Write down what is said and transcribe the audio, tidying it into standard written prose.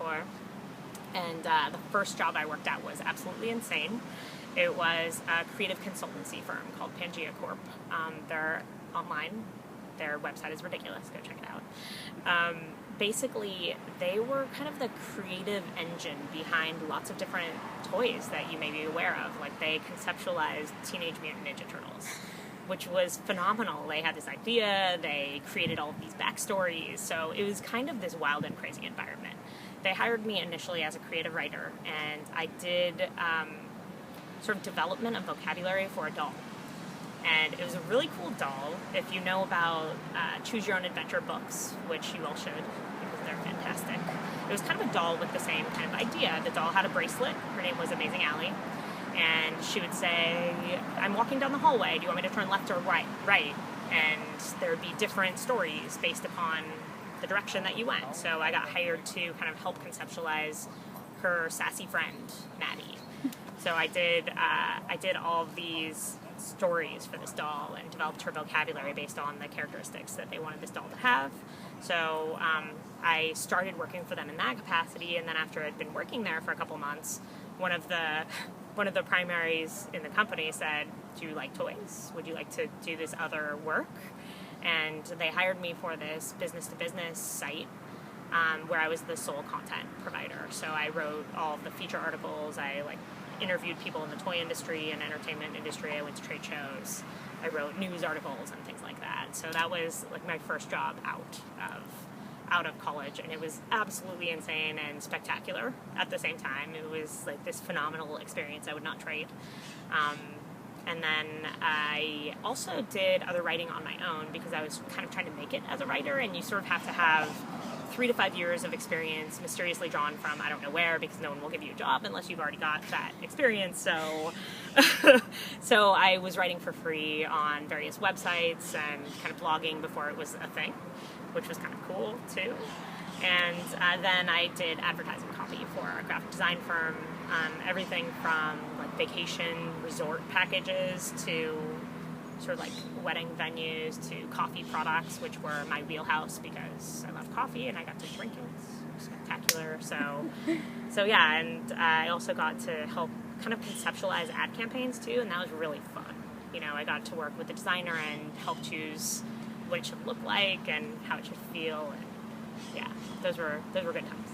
before. And the first job I worked at was absolutely insane. It was a creative consultancy firm called Pangea Corp. They're online. Their website is ridiculous. Go check it out. Basically, they were kind of the creative engine behind lots of different toys that you may be aware of. Like, they conceptualized Teenage Mutant Ninja Turtles, which was phenomenal. They had this idea, they created all of these backstories, so it was kind of this wild and crazy environment. They hired me initially as a creative writer, and I did sort of development of vocabulary for a doll. And it was a really cool doll. If you know about Choose Your Own Adventure books, which you all should, because they're fantastic. It was kind of a doll with the same kind of idea. The doll had a bracelet. Her name was Amazing Allie. And she would say, I'm walking down the hallway. Do you want me to turn left or right? And there would be different stories based upon the direction that you went. So I got hired to kind of help conceptualize her sassy friend, Maddie. So I did all of these stories for this doll and developed her vocabulary based on the characteristics that they wanted this doll to have. So I started working for them in that capacity, and then after I'd been working there for a couple months, one of the primaries in the company said, do you like toys? Would you like to do this other work? And they hired me for this business-to-business site where I was the sole content provider. So I wrote all of the feature articles. I interviewed people in the toy industry and entertainment industry. I went to trade shows. I wrote news articles and things like that. So that was like my first job out of college, and it was absolutely insane and spectacular at the same time. It was like this phenomenal experience I would not trade. And then I also did other writing on my own because I was kind of trying to make it as a writer, and you sort of have to have 3 to 5 years of experience mysteriously drawn from I don't know where, because no one will give you a job unless you've already got that experience. So so I was writing for free on various websites and kind of blogging before it was a thing, which was kind of cool too. And then I did advertising copy for a graphic design firm, everything from like vacation resort packages to sort of like wedding venues to coffee products, which were my wheelhouse because I love coffee and I got to drink it. It's spectacular. So yeah, and I also got to help kind of conceptualize ad campaigns too, and that was really fun. You know, I got to work with the designer and help choose what it should look like and how it should feel, and yeah, those were good times.